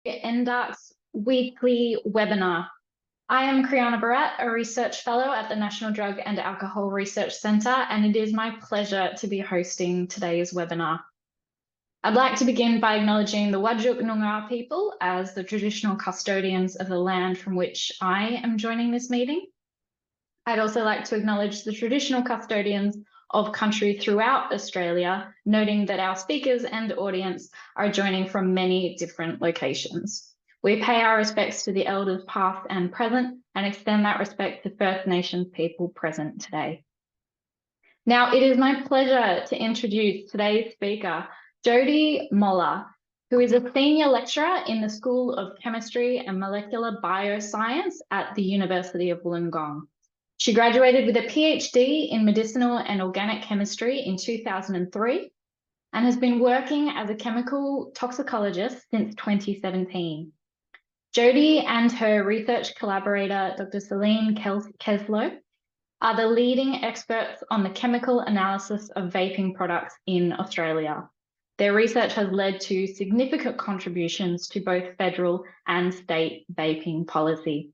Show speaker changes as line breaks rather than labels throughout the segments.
NDARC's weekly webinar. I am Kriana Barat, a research fellow at the National Drug and Alcohol Research Centre, and it is my pleasure to be hosting today's webinar. I'd like to begin by acknowledging the Whadjuk Noongar people as the traditional custodians of the land from which I am joining this meeting. I'd also like to acknowledge the traditional custodians of country throughout Australia, noting that our speakers and audience are joining from many different locations. We pay our respects to the elders past and present and extend that respect to First Nations people present today. Now, it is my pleasure to introduce today's speaker, Jody Moller, who is a senior lecturer in the School of Chemistry and Molecular Bioscience at the University of Wollongong. She graduated with a PhD in Medicinal and Organic Chemistry in 2003 and has been working as a chemical toxicologist since 2017. Jody and her research collaborator, Dr. Celine Kelso, are the leading experts on the chemical analysis of vaping products in Australia. Their research has led to significant contributions to both federal and state vaping policy.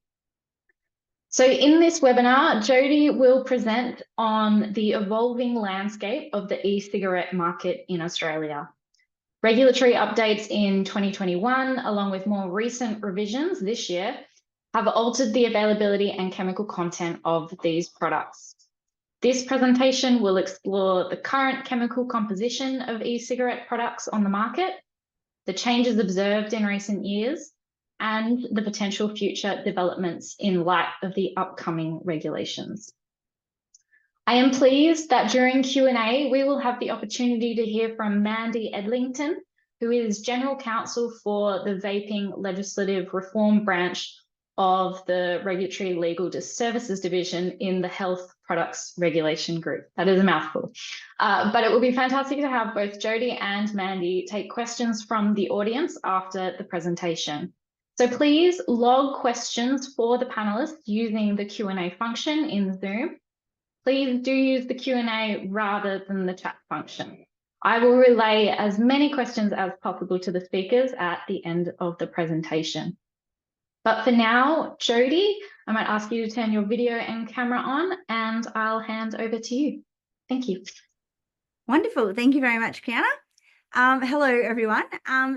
So in this webinar, Jody will present on the evolving landscape of the e-cigarette market in Australia. Regulatory updates in 2021, along with more recent revisions this year, have altered the availability and chemical content of these products. This presentation will explore the current chemical composition of e-cigarette products on the market, the changes observed in recent years, and the potential future developments in light of the upcoming regulations. I am pleased that during Q&A, we will have the opportunity to hear from Mandy Edlington, who is General Counsel for the Vaping Legislative Reform Branch of the Regulatory Legal Services Division in the Health Products Regulation Group. That is a mouthful. But it will be fantastic to have both Jody and Mandy take questions from the audience after the presentation. So please log questions for the panelists using the Q&A function in Zoom. Please do use the Q&A rather than the chat function. I will relay as many questions as possible to the speakers at the end of the presentation. But for now, Jody, I might ask you to turn your video and camera on, and I'll hand over to you. Thank you.
Wonderful. Thank you very much, Kriana. Hello, everyone.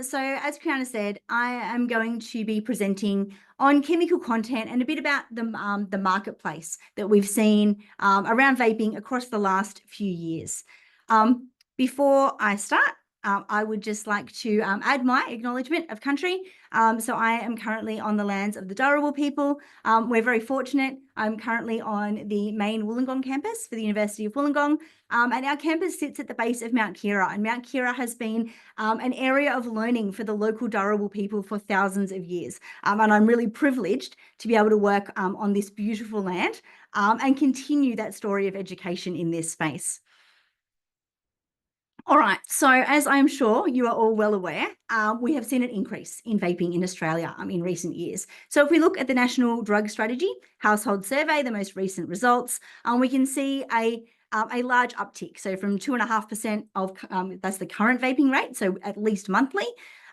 So as Kriana said, I am going to be presenting on chemical content and a bit about the marketplace that we've seen around vaping across the last few years. Before I start, I would just like to add my acknowledgement of country. So I am currently on the lands of the Dharawal people. We're very fortunate. I'm currently on the main Wollongong campus for the University of Wollongong. And our campus sits at the base of Mount Kira. And Mount Kira has been an area of learning for the local Dharawal people for thousands of years. And I'm really privileged to be able to work on this beautiful land and continue that story of education in this space. All right, so as I'm sure you are all well aware, we have seen an increase in vaping in Australia in recent years. So if we look at the National Drug Strategy Household Survey, the most recent results, we can see a large uptick. So from 2.5% of, that's the current vaping rate, so at least monthly.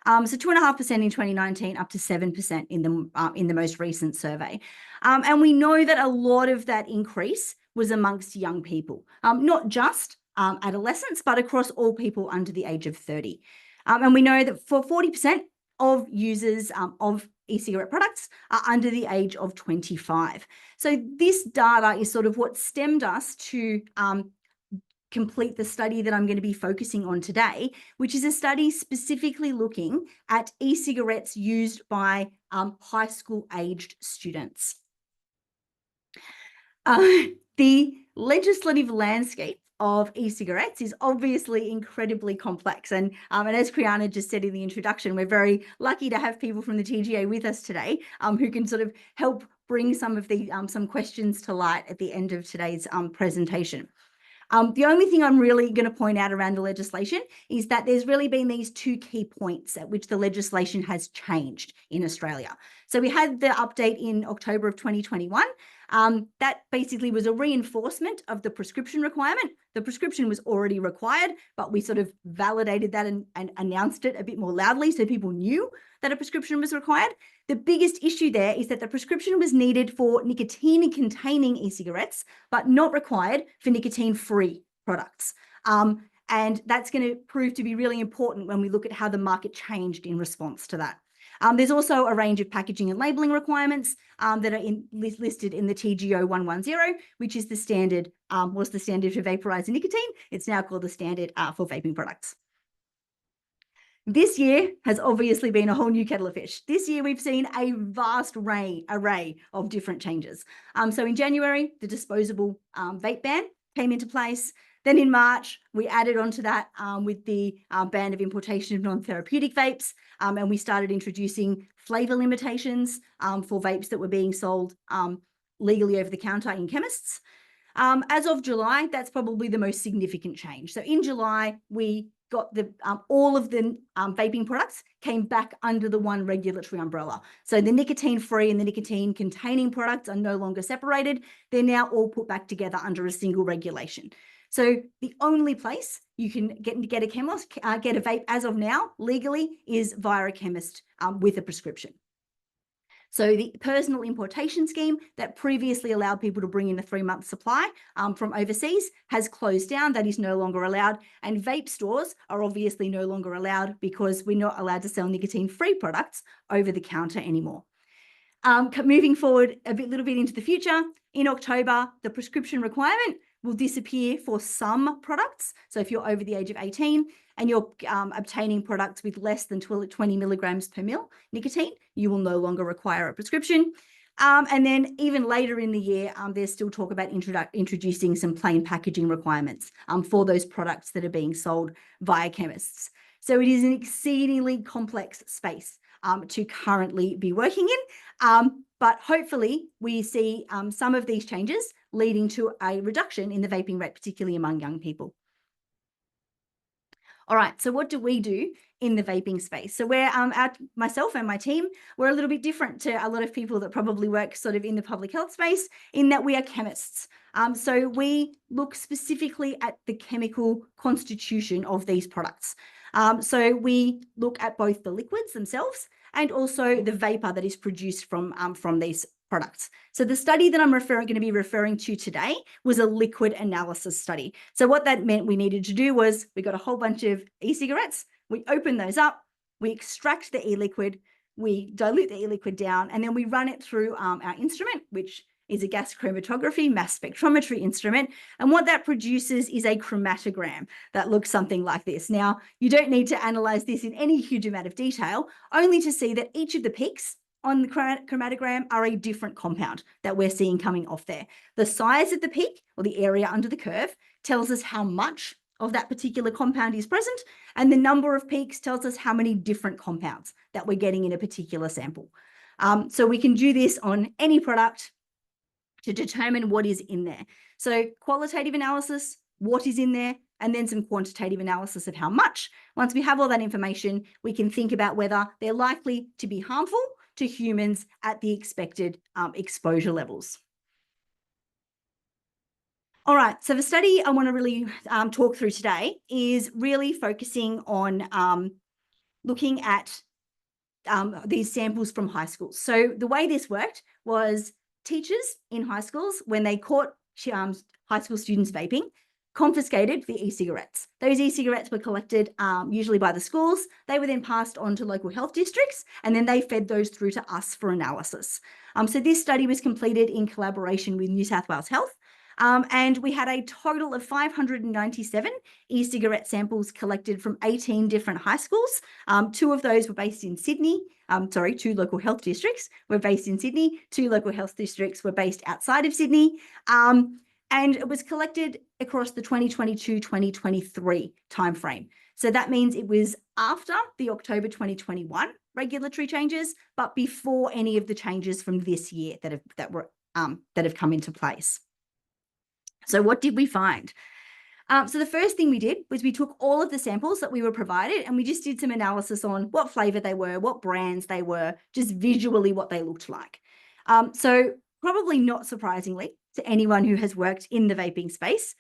So 2.5% in 2019, up to 7% in the most recent survey. And we know that a lot of that increase was amongst young people, not just adolescents, but across all people under the age of 30. And we know that for 40% of users of e-cigarette products are under the age of 25. So this data is sort of what stemmed us to complete the study that I'm going to be focusing on today, which is a study specifically looking at e-cigarettes used by high school aged students. The legislative landscape of e-cigarettes is obviously incredibly complex. And as Kriana just said in the introduction, we're very lucky to have people from the TGA with us today who can sort of help bring some of the some questions to light at the end of today's presentation. The only thing I'm really going to point out around the legislation is that there's really been these two key points at which the legislation has changed in Australia. So we had the update in October of 2021, That basically was a reinforcement of the prescription requirement. The prescription was already required, but we sort of validated that and announced it a bit more loudly so people knew that a prescription was required. The biggest issue there is that the prescription was needed for nicotine-containing e-cigarettes, but not required for nicotine-free products. And that's going to prove to be really important when we look at how the market changed in response to that. There's also a range of packaging and labelling requirements that are listed in the TGO 110, which is the standard, was the standard for vaporizer nicotine. It's now called the standard for vaping products. This year has obviously been a whole new kettle of fish. This year, we've seen a vast array of different changes. So in January, the disposable vape ban came into place. Then in March, we added onto that with the ban of importation of non-therapeutic vapes, and we started introducing flavour limitations for vapes that were being sold legally over the counter in chemists. As of July, that's probably the most significant change. So in July, we got the all of the vaping products came back under the one regulatory umbrella. So the nicotine-free and the nicotine-containing products are no longer separated. They're now all put back together under a single regulation. So the only place you can get a chemist, get a vape as of now legally is via a chemist with a prescription. So the personal importation scheme that previously allowed people to bring in a 3-month supply from overseas has closed down. That is no longer allowed. And vape stores are obviously no longer allowed because we're not allowed to sell nicotine-free products over the counter anymore. Moving forward a little bit into the future, in October, the prescription requirement will disappear for some products. So if you're over the age of 18 and you're obtaining products with less than 20 milligrams per mil nicotine, you will no longer require a prescription. And then even later in the year, there's still talk about introducing some plain packaging requirements for those products that are being sold via chemists. So it is an exceedingly complex space to currently be working in. But hopefully we see some of these changes leading to a reduction in the vaping rate, particularly among young people. All right, so what do we do in the vaping space? So we're, myself and my team, we're a little bit different to a lot of people that probably work sort of in the public health space in that we are chemists. So we look specifically at the chemical constitution of these products. So we look at both the liquids themselves and also the vapor that is produced from these products. So the study that I'm going to be referring to today was a liquid analysis study. So what that meant we needed to do was we got a whole bunch of e-cigarettes, we open those up, we extract the e-liquid, we dilute the e-liquid down, and then we run it through our instrument, which is a gas chromatography mass spectrometry instrument. And what that produces is a chromatogram that looks something like this. Now, you don't need to analyze this in any huge amount of detail, only to see that each of the peaks on the chromatogram are a different compound that we're seeing coming off there. The size of the peak or the area under the curve tells us how much of that particular compound is present, and the number of peaks tells us how many different compounds that we're getting in a particular sample. So we can do this on any product to determine what is in there. So qualitative analysis, what is in there, and then some quantitative analysis of how much. Once we have all that information, we can think about whether they're likely to be harmful to humans at the expected exposure levels. All right, so the study I want to really talk through today is really focusing on looking at these samples from high schools. So the way this worked was teachers in high schools, when they caught high school students vaping, confiscated the e-cigarettes. Those e-cigarettes were collected usually by the schools. They were then passed on to local health districts, and then they fed those through to us for analysis. So this study was completed in collaboration with New South Wales Health, and we had a total of 597 e-cigarette samples collected from 18 different high schools. 2 of those were based in Sydney. 2 local health districts were based in Sydney. 2 local health districts were based outside of Sydney. And it was collected across the 2022-2023 timeframe. So that means it was after the October 2021 regulatory changes, but before any of the changes from this year that have come into place. So what did we find? So the first thing we did was we took all of the samples that we were provided and we just did some analysis on what flavor they were, what brands they were, just visually what they looked like. So probably not surprisingly to anyone who has worked in the vaping space,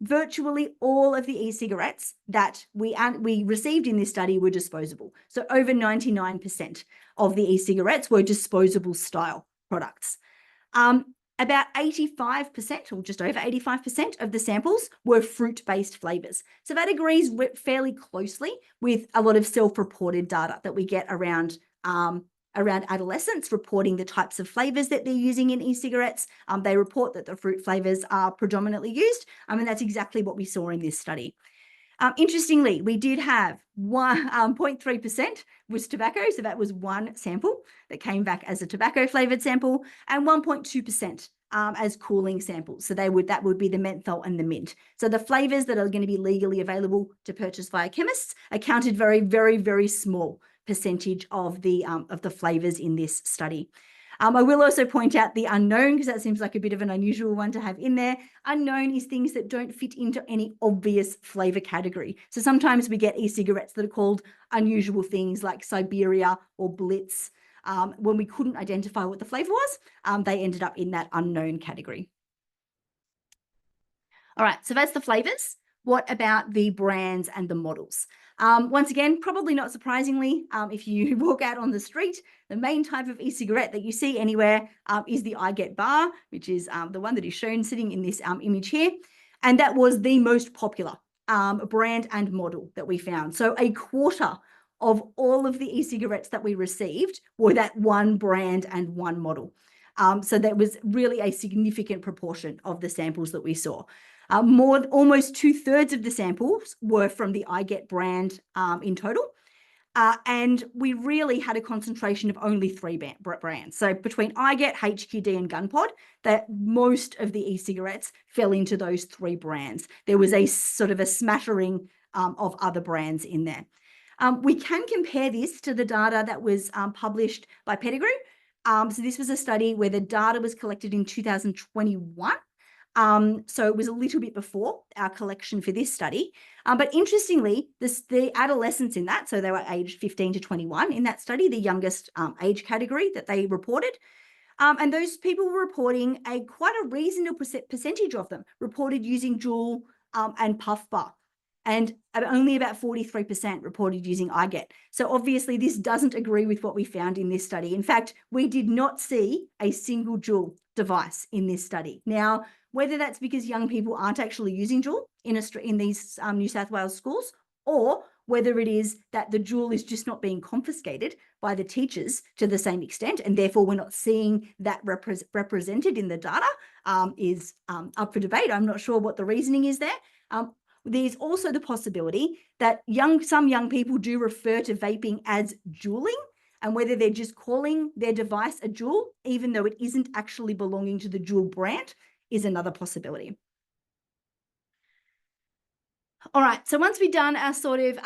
virtually all of the e-cigarettes that we received in this study were disposable. So over 99% of the e-cigarettes were disposable style products. About 85%, or just over 85% of the samples were fruit-based flavors. So that agrees fairly closely with a lot of self-reported data that we get around adolescents reporting the types of flavors that they're using in e-cigarettes. They report that the fruit flavors are predominantly used. And that's exactly what we saw in this study. Interestingly, we did have 0.3% was tobacco. So that was one sample that came back as a tobacco flavored sample, and 1.2% as cooling samples. So that would be the menthol and the mint. So the flavors that are going to be legally available to purchase via chemists accounted very, very, very small percentage of the flavors in this study. I will also point out the unknown, because that seems like a bit of an unusual one to have in there. Unknown is things that don't fit into any obvious flavor category. So sometimes we get e-cigarettes that are called unusual things like Siberia or Blitz. When we couldn't identify what the flavor was, they ended up in that unknown category. All right, so that's the flavors. What about the brands and the models? Once again, probably not surprisingly, if you walk out on the street, the main type of e-cigarette that you see anywhere is the I Get bar, which is the one that is shown sitting in this image here. And that was the most popular brand and model that we found. So a quarter of all of the e-cigarettes that we received were that one brand and one model. So that was really a significant proportion of the samples that we saw. Almost 2/3 of the samples were from the I Get brand in total. And we really had a concentration of only 3 brands. So between I Get, HQD, and GunPod, that most of the e-cigarettes fell into those 3 brands. There was a sort of a smattering of other brands in there. We can compare this to the data that was published by Pettigrew. So this was a study where the data was collected in 2021. So it was a little bit before our collection for this study. But interestingly, the adolescents in that, so they were aged 15 to 21 in that study, the youngest age category that they reported. And those people were reporting quite a reasonable percentage of them reported using Juul and Puff Bar. And only about 43% reported using I Get. So obviously this doesn't agree with what we found in this study. In fact, we did not see a single Juul device in this study. Now, whether that's because young people aren't actually using Juul in these New South Wales schools, or whether it is that the Juul is just not being confiscated by the teachers to the same extent, and therefore we're not seeing that represented in the data, is up for debate. I'm not sure what the reasoning is there. There's also the possibility that some young people do refer to vaping as juuling, and whether they're just calling their device a Juul, even though it isn't actually belonging to the Juul brand, is another possibility. All right, so once we've done our sort of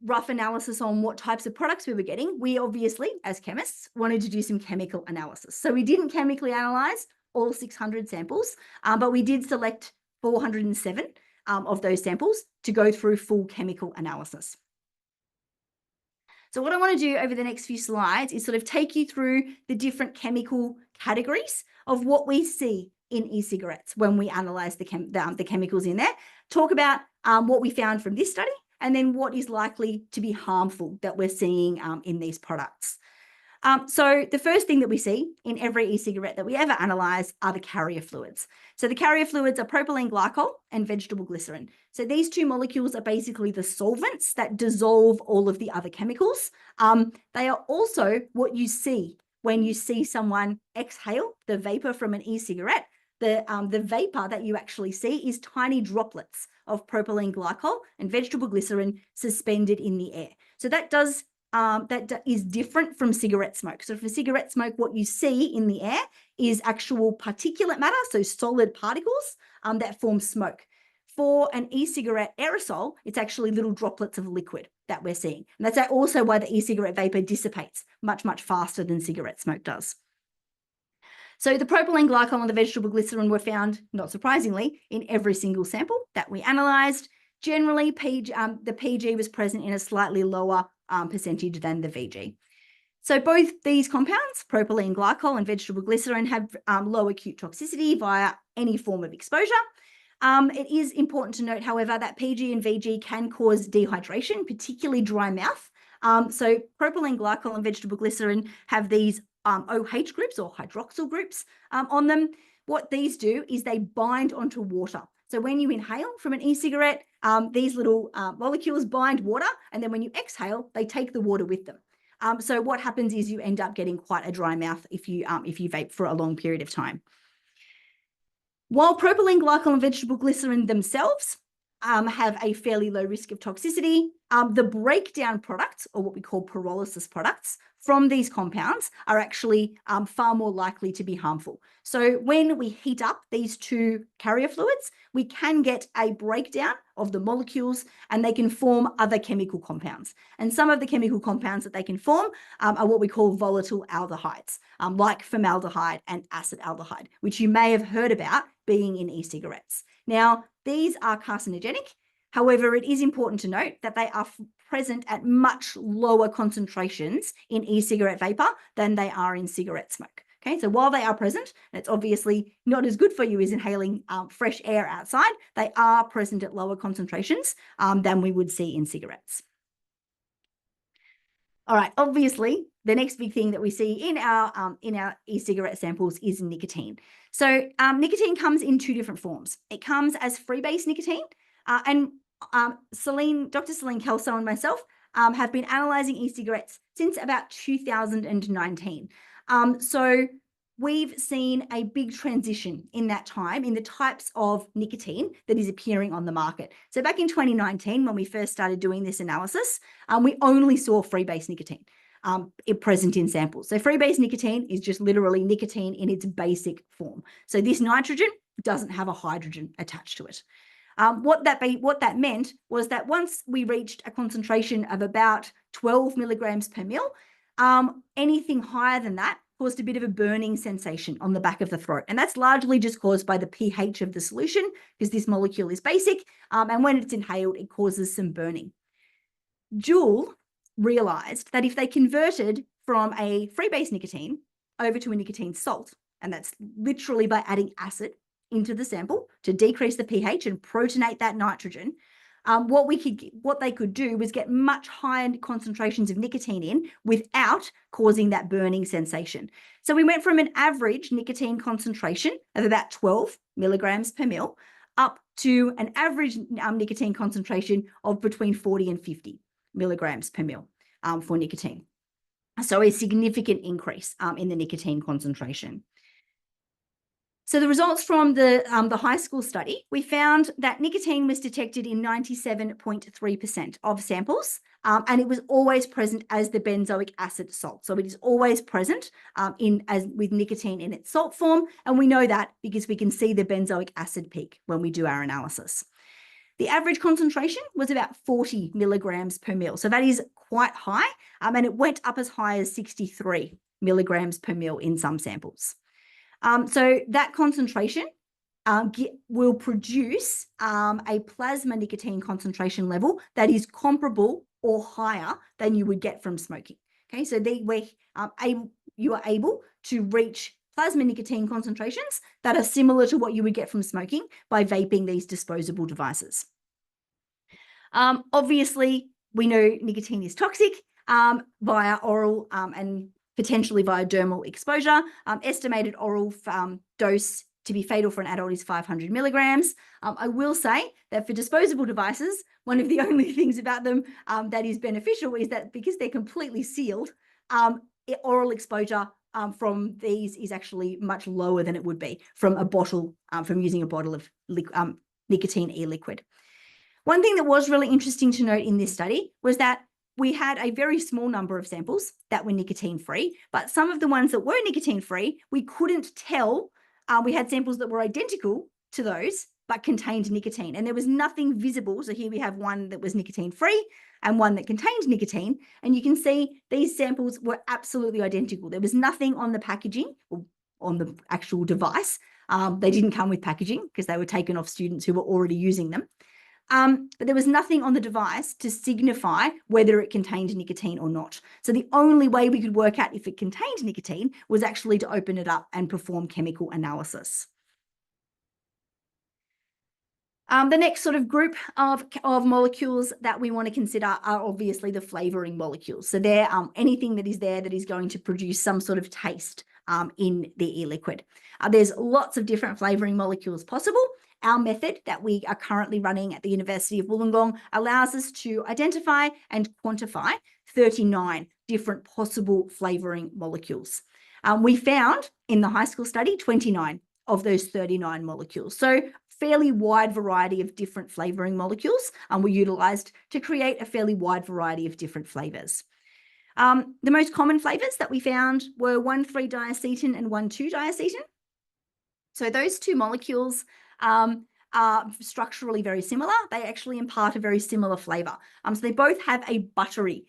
rough analysis on what types of products we were getting, we obviously, as chemists, wanted to do some chemical analysis. So we didn't chemically analyze all 600 samples, but we did select 407 of those samples to go through full chemical analysis. So what I want to do over the next few slides is sort of take you through the different chemical categories of what we see in e-cigarettes when we analyze the chemicals in there, talk about what we found from this study, and then what is likely to be harmful that we're seeing in these products. So the first thing that we see in every e-cigarette that we ever analyze are the carrier fluids. So the carrier fluids are propylene glycol and vegetable glycerin. So these 2 molecules are basically the solvents that dissolve all of the other chemicals. They are also what you see when you see someone exhale the vapor from an e-cigarette. The vapor that you actually see is tiny droplets of propylene glycol and vegetable glycerin suspended in the air. So that is different from cigarette smoke. So for cigarette smoke, what you see in the air is actual particulate matter, so solid particles that form smoke. For an e-cigarette aerosol, it's actually little droplets of liquid that we're seeing. And that's also why the e-cigarette vapor dissipates much, much faster than cigarette smoke does. So the propylene glycol and the vegetable glycerin were found, not surprisingly, in every single sample that we analysed. Generally, the PG was present in a slightly lower percentage than the VG. So both these compounds, propylene glycol and vegetable glycerin, have low acute toxicity via any form of exposure. It is important to note, however, that PG and VG can cause dehydration, particularly dry mouth. So propylene glycol and vegetable glycerin have these OH groups or hydroxyl groups on them. What these do is they bind onto water. So when you inhale from an e-cigarette, these little molecules bind water, and then when you exhale, they take the water with them. So what happens is you end up getting quite a dry mouth if you vape for a long period of time. While propylene glycol and vegetable glycerin themselves have a fairly low risk of toxicity, the breakdown products, or what we call pyrolysis products, from these compounds are actually far more likely to be harmful. So when we heat up these two carrier fluids, we can get a breakdown of the molecules, and they can form other chemical compounds. And some of the chemical compounds that they can form are what we call volatile aldehydes, like formaldehyde and acetaldehyde, which you may have heard about being in e-cigarettes. Now, these are carcinogenic. However, it is important to note that they are present at much lower concentrations in e-cigarette vapor than they are in cigarette smoke. Okay, so while they are present, and it's obviously not as good for you as inhaling fresh air outside, they are present at lower concentrations than we would see in cigarettes. All right, obviously, the next big thing that we see in our e-cigarette samples is nicotine. So nicotine comes in two different forms. It comes as freebase nicotine, and Dr. Celine Kelso and myself have been analysing e-cigarettes since about 2019. So we've seen a big transition in that time in the types of nicotine that is appearing on the market. So back in 2019, when we first started doing this analysis, we only saw freebase nicotine present in samples. So freebase nicotine is just literally nicotine in its basic form. So this nitrogen doesn't have a hydrogen attached to it. What that meant was that once we reached a concentration of about 12 milligrams per mil, anything higher than that caused a bit of a burning sensation on the back of the throat. And that's largely just caused by the pH of the solution, because this molecule is basic, and when it's inhaled, it causes some burning. Juul realized that if they converted from a freebase nicotine over to a nicotine salt, and that's literally by adding acid into the sample to decrease the pH and protonate that nitrogen, what they could do was get much higher concentrations of nicotine in without causing that burning sensation. So we went from an average nicotine concentration of about 12 milligrams per mil up to an average nicotine concentration of between 40 and 50 milligrams per mil for nicotine. So a significant increase in the nicotine concentration. So the results from the high school study, we found that nicotine was detected in 97.3% of samples, and it was always present as the benzoic acid salt. So it is always present with nicotine in its salt form, and we know that because we can see the benzoic acid peak when we do our analysis. The average concentration was about 40 milligrams per mil, so that is quite high, and it went up as high as 63 milligrams per mil in some samples. So that concentration will produce a plasma nicotine concentration level that is comparable or higher than you would get from smoking. Okay, so you are able to reach plasma nicotine concentrations that are similar to what you would get from smoking by vaping these disposable devices. Obviously, we know nicotine is toxic via oral and potentially via dermal exposure. Estimated oral dose to be fatal for an adult is 500 milligrams. I will say that for disposable devices, one of the only things about them that is beneficial is that because they're completely sealed, oral exposure from these is actually much lower than it would be from a bottle, from using a bottle of nicotine e-liquid. One thing that was really interesting to note in this study was that we had a very small number of samples that were nicotine-free, but some of the ones that were nicotine-free, we couldn't tell. We had samples that were identical to those, but contained nicotine, and there was nothing visible. So here we have one that was nicotine-free and one that contained nicotine, and you can see these samples were absolutely identical. There was nothing on the packaging or on the actual device. They didn't come with packaging because they were taken off students who were already using them. but there was nothing on the device to signify whether it contained nicotine or not. So the only way we could work out if it contained nicotine was actually to open it up and perform chemical analysis. The next sort of group of molecules that we want to consider are obviously the flavoring molecules. So they're anything that is there that is going to produce some sort of taste in the e-liquid. There's lots of different flavoring molecules possible. Our method that we are currently running at the University of Wollongong allows us to identify and quantify 39 different possible flavoring molecules. We found in the high school study 29 of those 39 molecules. So fairly wide variety of different flavoring molecules were utilized to create a fairly wide variety of different flavors. The most common flavors that we found were 1,3-diacetyl and 1,2-diacetyl. So those two molecules are structurally very similar. They actually impart a very similar flavor. So they both have a buttery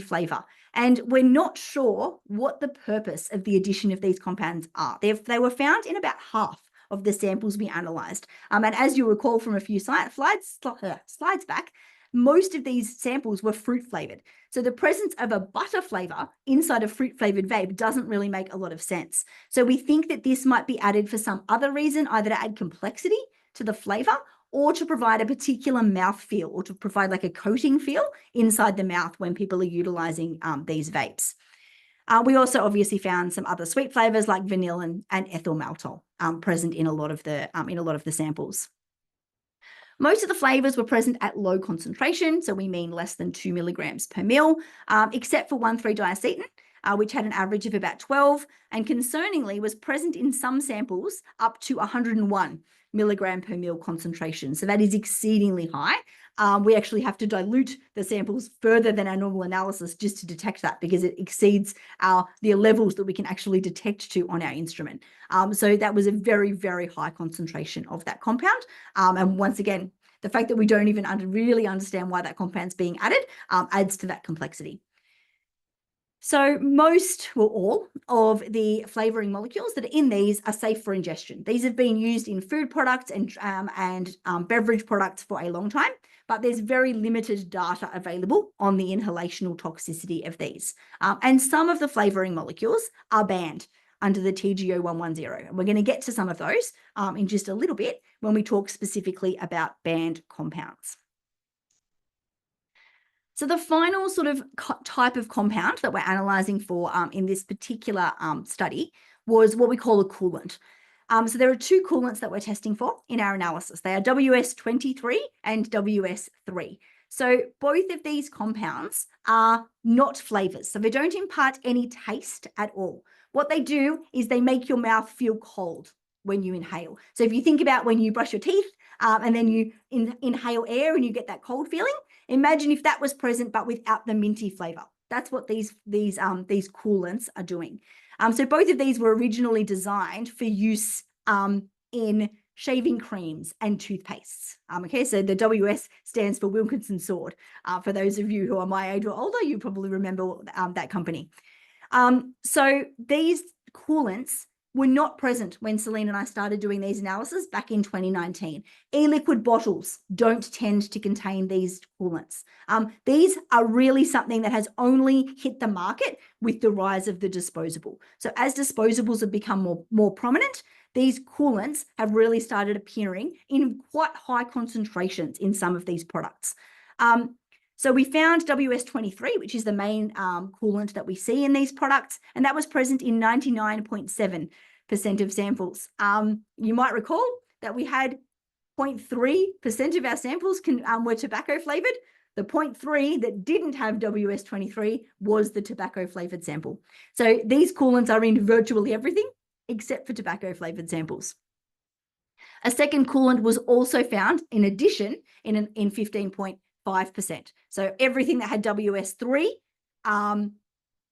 flavor. And we're not sure what the purpose of the addition of these compounds are. They were found in about half of the samples we analysed. And as you recall from a few slides back, most of these samples were fruit flavoured. So the presence of a butter flavour inside a fruit flavoured vape doesn't really make a lot of sense. So we think that this might be added for some other reason, either to add complexity to the flavour or to provide a particular mouth feel, or to provide like a coating feel inside the mouth when people are utilising these vapes. We also obviously found some other sweet flavors like vanilla and ethyl maltol present in a lot of the samples. Most of the flavors were present at low concentration, so we mean less than 2 milligrams per mil, except for 1,3-diacetyl, which had an average of about 12, and concerningly was present in some samples up to 101 milligram per mil concentration. So that is exceedingly high. We actually have to dilute the samples further than our normal analysis just to detect that, because it exceeds the levels that we can actually detect to on our instrument. So that was a very, very high concentration of that compound. And once again, the fact that we don't even really understand why that compound's being added adds to that complexity. So all of the flavouring molecules that are in these are safe for ingestion. These have been used in food products and beverage products for a long time, but there's very limited data available on the inhalational toxicity of these. And some of the flavouring molecules are banned under the TGO 110. And we're going to get to some of those in just a little bit when we talk specifically about banned compounds. So the final sort of type of compound that we're analysing for in this particular study was what we call a coolant. So there are two coolants that we're testing for in our analysis. They are WS23 and WS3. So both of these compounds are not flavours. So they don't impart any taste at all. What they do is they make your mouth feel cold when you inhale. So if you think about when you brush your teeth and then you inhale air and you get that cold feeling, imagine if that was present but without the minty flavour. That's what these coolants are doing. So both of these were originally designed for use in shaving creams and toothpastes. Okay, so the WS stands for Wilkinson Sword. For those of you who are my age or older, you probably remember that company. So these coolants were not present when Celine and I started doing these analyses back in 2019. E-liquid bottles don't tend to contain these coolants. These are really something that has only hit the market with the rise of the disposable. So as disposables have become more prominent, these coolants have really started appearing in quite high concentrations in some of these products. So we found WS23, which is the main coolant that we see in these products, and that was present in 99.7% of samples. You might recall that we had 0.3% of our samples were tobacco flavoured. The 0.3 that didn't have WS23 was the tobacco flavoured sample. So these coolants are in virtually everything except for tobacco flavoured samples. A second coolant was also found in addition in 15.5%. So everything that had WS3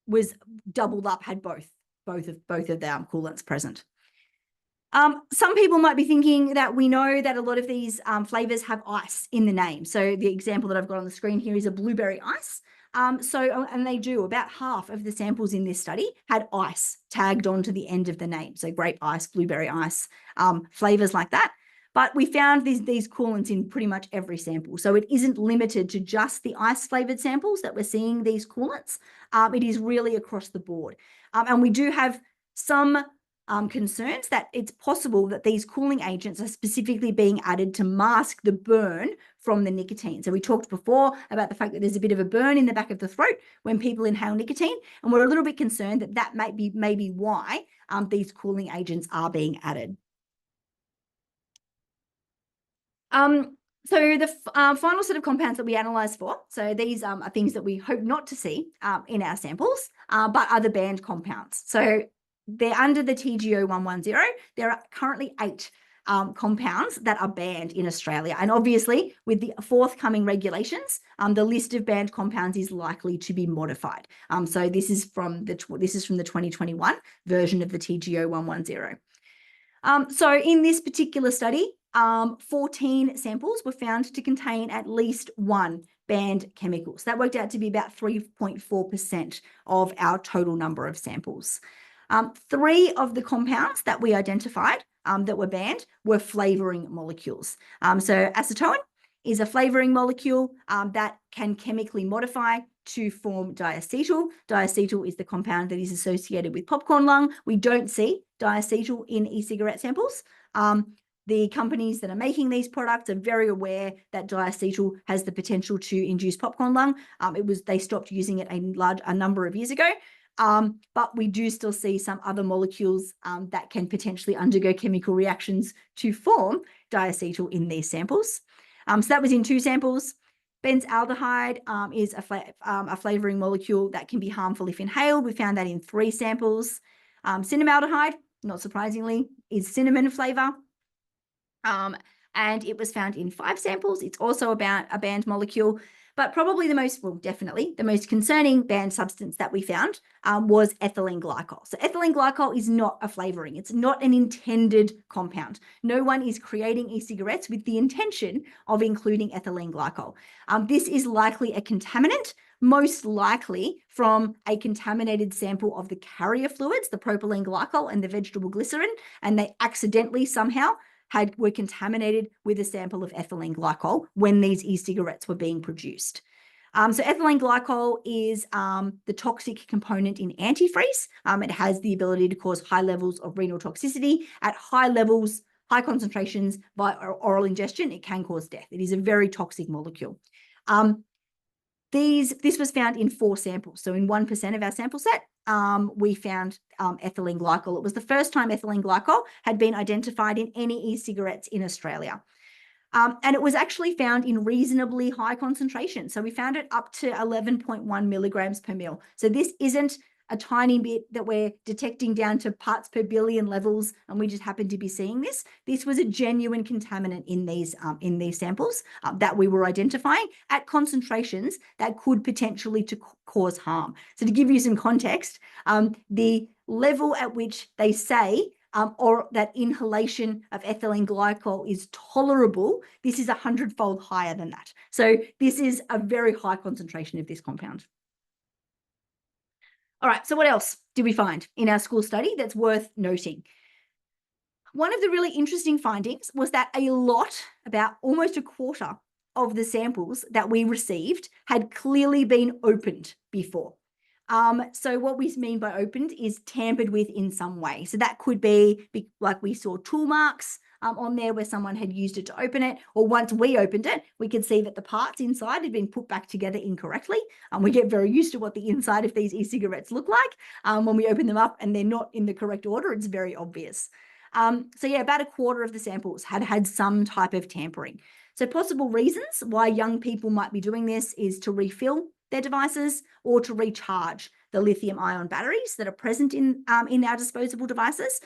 was doubled up, had both of the coolants present. Some people might be thinking that we know that a lot of these flavors have ice in the name. So the example that I've got on the screen here is a blueberry ice. And they do. About half of the samples in this study had ice tagged onto the end of the name. So grape ice, blueberry ice, flavors like that. But we found these coolants in pretty much every sample. So it isn't limited to just the ice flavored samples that we're seeing these coolants. It is really across the board. And we do have some concerns that it's possible that these cooling agents are specifically being added to mask the burn from the nicotine. So we talked before about the fact that there's a bit of a burn in the back of the throat when people inhale nicotine, and we're a little bit concerned that that might be maybe why these cooling agents are being added. So the final set of compounds that we analysed for, so these are things that we hope not to see in our samples, but are the banned compounds. So they're under the TGO 110. There are currently 8 compounds that are banned in Australia. And obviously, with the forthcoming regulations, the list of banned compounds is likely to be modified. So this is from the 2021 version of the TGO 110. So in this particular study, 14 samples were found to contain at least one banned chemical. So that worked out to be about 3.4% of our total number of samples. 3 of the compounds that we identified that were banned were flavoring molecules. So acetone is a flavoring molecule that can chemically modify to form diacetyl. Diacetyl is the compound that is associated with popcorn lung. We don't see diacetyl in e-cigarette samples. The companies that are making these products are very aware that diacetyl has the potential to induce popcorn lung. They stopped using it a number of years ago. But we do still see some other molecules that can potentially undergo chemical reactions to form diacetyl in these samples. So that was in 2 samples. Benzaldehyde is a flavoring molecule that can be harmful if inhaled. We found that in 3 samples. Cinnamaldehyde, not surprisingly, is cinnamon flavor. And it was found in 5 samples. It's also about a banned molecule, but probably definitely the most concerning banned substance that we found was ethylene glycol. So ethylene glycol is not a flavoring. It's not an intended compound. No one is creating e-cigarettes with the intention of including ethylene glycol. This is likely a contaminant, most likely from a contaminated sample of the carrier fluids, the propylene glycol and the vegetable glycerin, and they accidentally somehow were contaminated with a sample of ethylene glycol when these e-cigarettes were being produced. So ethylene glycol is the toxic component in antifreeze. It has the ability to cause high levels of renal toxicity. At high levels, high concentrations by oral ingestion, it can cause death. It is a very toxic molecule. This was found in 4 samples. So in 1% of our sample set, we found ethylene glycol. It was the first time ethylene glycol had been identified in any e-cigarettes in Australia. And it was actually found in reasonably high concentration. So we found it up to 11.1 milligrams per mil. So this isn't a tiny bit that we're detecting down to parts per billion levels, and we just happen to be seeing this. This was a genuine contaminant in these samples that we were identifying at concentrations that could potentially cause harm. So to give you some context, the level at which they say or that inhalation of ethylene glycol is tolerable, this is 100-fold higher than that. So this is a very high concentration of this compound. All right, so what else did we find in our school study that's worth noting? One of the really interesting findings was that about almost a quarter of the samples that we received had clearly been opened before. So what we mean by opened is tampered with in some way. So that could be like we saw tool marks on there where someone had used it to open it, or once we opened it, we could see that the parts inside had been put back together incorrectly. We get very used to what the inside of these e-cigarettes look like. When we open them up and they're not in the correct order, it's very obvious. So yeah, about a quarter of the samples had some type of tampering. So possible reasons why young people might be doing this is to refill their devices or to recharge the lithium-ion batteries that are present in our disposable devices.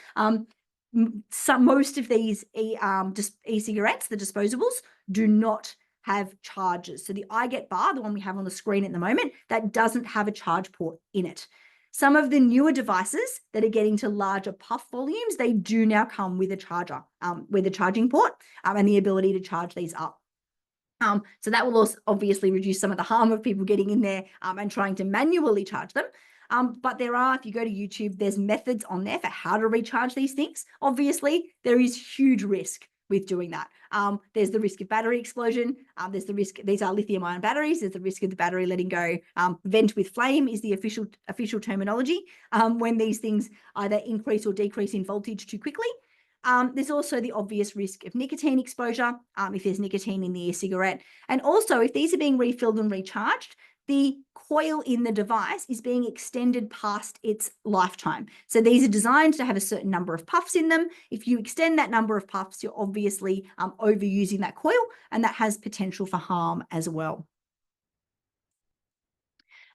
Most of these e-cigarettes, the disposables, do not have chargers. So the iGet bar, the one we have on the screen at the moment, that doesn't have a charge port in it. Some of the newer devices that are getting to larger puff volumes, they do now come with a charger, with a charging port and the ability to charge these up. So that will also obviously reduce some of the harm of people getting in there and trying to manually charge them. But if you go to YouTube, there's methods on there for how to recharge these things. Obviously, there is huge risk with doing that. There's the risk of battery explosion. There's the risk, these are lithium ion batteries. There's the risk of the battery letting go. Vent with flame is the official terminology when these things either increase or decrease in voltage too quickly. There's also the obvious risk of nicotine exposure if there's nicotine in the e-cigarette. And also if these are being refilled and recharged, the coil in the device is being extended past its lifetime. So these are designed to have a certain number of puffs in them. If you extend that number of puffs, you're obviously overusing that coil, and that has potential for harm as well.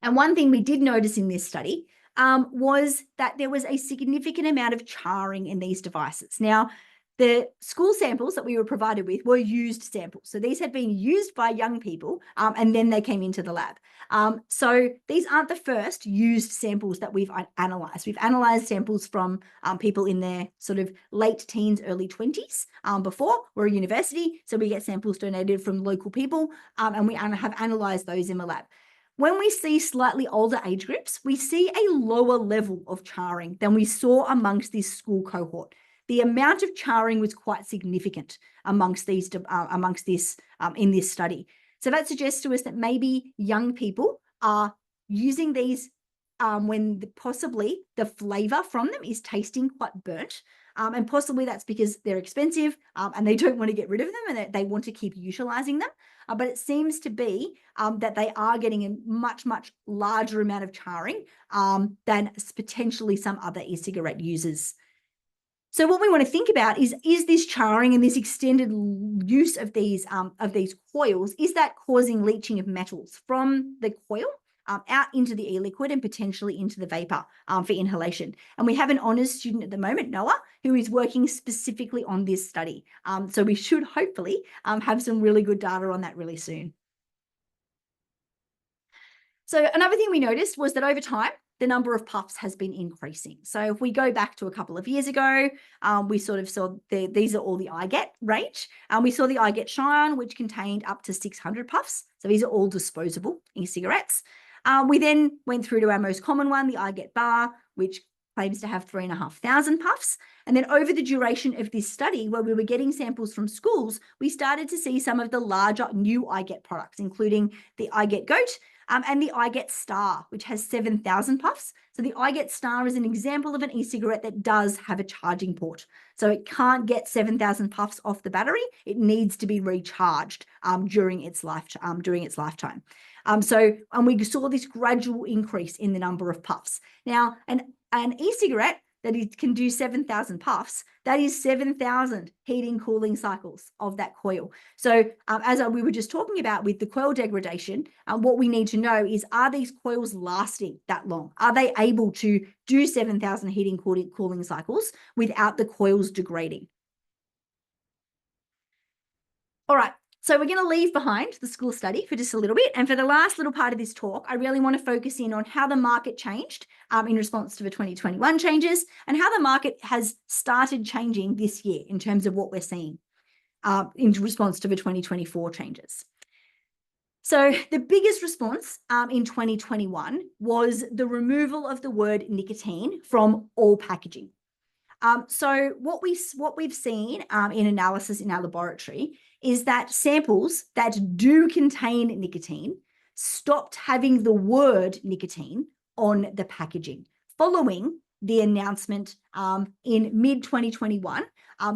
And one thing we did notice in this study was that there was a significant amount of charring in these devices. Now, the school samples that we were provided with were used samples. So these had been used by young people and then they came into the lab. So these aren't the first used samples that we've analysed. We've analysed samples from people in their sort of late teens, early 20s before. We're a university, so we get samples donated from local people and we have analysed those in the lab. When we see slightly older age groups, we see a lower level of charring than we saw amongst this school cohort. The amount of charring was quite significant amongst this in this study. So that suggests to us that maybe young people are using these when possibly the flavour from them is tasting quite burnt. And possibly that's because they're expensive and they don't want to get rid of them and they want to keep utilising them. But it seems to be that they are getting a much, much larger amount of charring than potentially some other e-cigarette users. So what we want to think about is this charring and this extended use of these coils, is that causing leaching of metals from the coil out into the e-liquid and potentially into the vapor for inhalation? And we have an honours student at the moment, Noah, who is working specifically on this study. So we should hopefully have some really good data on that really soon. So another thing we noticed was that over time, the number of puffs has been increasing. So if we go back to a couple of years ago, we sort of saw these are all the iGet range. We saw the iGet Shine, which contained up to 600 puffs. So these are all disposable e-cigarettes. We then went through to our most common one, the iGet Bar, which claims to have 3,500 puffs. And then over the duration of this study, where we were getting samples from schools, we started to see some of the larger new iGet products, including the iGet Goat, and the iGet Star, which has 7,000 puffs. So the iGet Star is an example of an e-cigarette that does have a charging port. So it can't get 7,000 puffs off the battery. It needs to be recharged during its lifetime. And we saw this gradual increase in the number of puffs. Now, an e-cigarette that it can do 7,000 puffs, that is 7,000 heating cooling cycles of that coil. So as we were just talking about with the coil degradation, what we need to know is, are these coils lasting that long? Are they able to do 7,000 heating cooling cycles without the coils degrading? All right. So we're going to leave behind the school study for just a little bit. And for the last little part of this talk, I really want to focus in on how the market changed in response to the 2021 changes and how the market has started changing this year in terms of what we're seeing in response to the 2024 changes. So the biggest response in 2021 was the removal of the word nicotine from all packaging. So what we've seen in analysis in our laboratory is that samples that do contain nicotine stopped having the word nicotine on the packaging following the announcement in mid-2021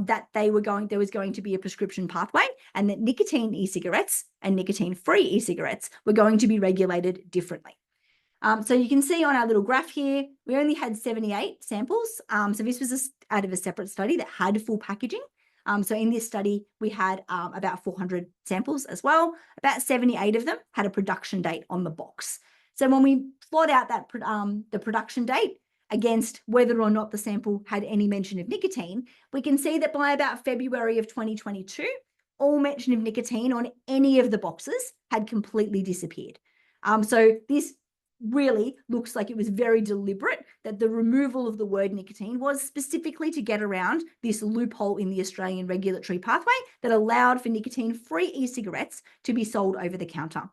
that there was going to be a prescription pathway and that nicotine e-cigarettes and nicotine-free e-cigarettes were going to be regulated differently. So you can see on our little graph here, we only had 78 samples. So this was out of a separate study that had full packaging. So in this study, we had about 400 samples as well. About 78 of them had a production date on the box. So when we plot out that the production date against whether or not the sample had any mention of nicotine, we can see that by about February of 2022, all mention of nicotine on any of the boxes had completely disappeared. So this really looks like it was very deliberate, that the removal of the word nicotine was specifically to get around this loophole in the Australian regulatory pathway that allowed for nicotine-free e-cigarettes to be sold over the counter.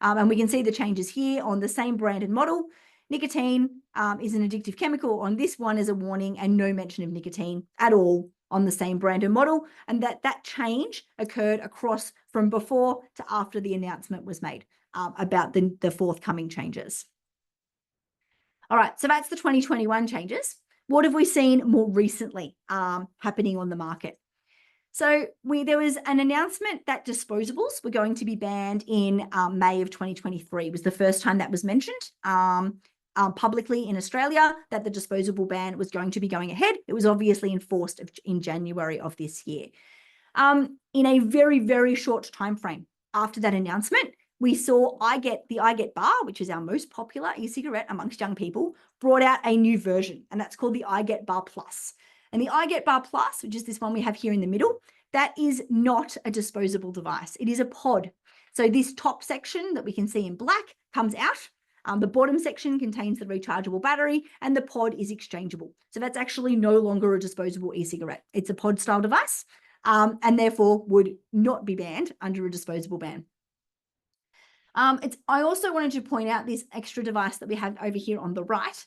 And we can see the changes here on the same branded model. Nicotine is an addictive chemical. On this one is a warning and no mention of nicotine at all on the same brand and model, and that change occurred across from before to after the announcement was made about the forthcoming changes. All right, so that's the 2021 changes. What have we seen more recently happening on the market? So there was an announcement that disposables were going to be banned in May of 2023. It was the first time that was mentioned publicly in Australia, that the disposable ban was going to be going ahead. It was obviously enforced in January of this year. In a very, very short time frame after that announcement, we saw the iGet bar, which is our most popular e-cigarette amongst young people, brought out a new version, and that's called the iGet Bar Plus. And the iGet Bar Plus, which is this one we have here in the middle, that is not a disposable device. It is a pod. So this top section that we can see in black comes out. The bottom section contains the rechargeable battery, and the pod is exchangeable. So that's actually no longer a disposable e-cigarette. It's a pod style device, and therefore would not be banned under a disposable ban. I also wanted to point out this extra device that we have over here on the right.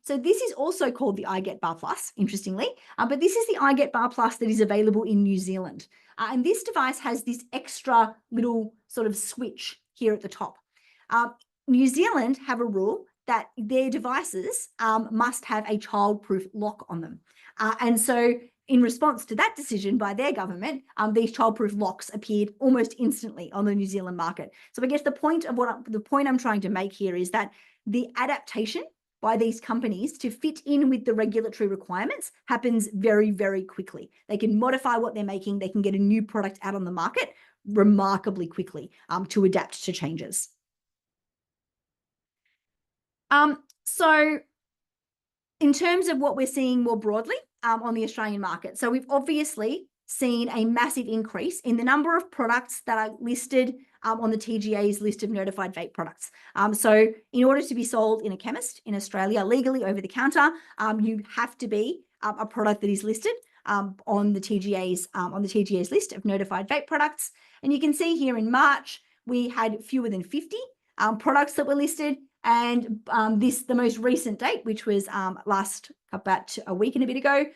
So this is also called the iGet Bar Plus, interestingly, but this is the iGet Bar Plus that is available in New Zealand. And this device has this extra little sort of switch here at the top. New Zealand have a rule that their devices must have a child-proof lock on them. And so in response to that decision by their government, these child-proof locks appeared almost instantly on the New Zealand market. So I guess the point I'm trying to make here is that the adaptation by these companies to fit in with the regulatory requirements happens very, very quickly. They can modify what they're making. They can get a new product out on the market remarkably quickly to adapt to changes. So in terms of what we're seeing more broadly on the Australian market, so we've obviously seen a massive increase in the number of products that are listed on the TGA's list of notified vape products. So in order to be sold in a chemist in Australia legally over the counter, you have to be a product that is listed on the TGA's list of notified vape products. And you can see here in March, we had fewer than 50 products that were listed. And the most recent date, which was about a week and a bit ago,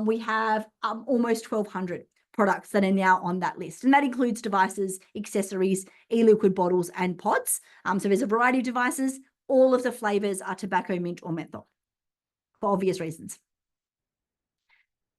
we have almost 1,200 products that are now on that list. And that includes devices, accessories, e-liquid bottles, and pods. So there's a variety of devices. All of the flavors are tobacco, mint, or menthol for obvious reasons.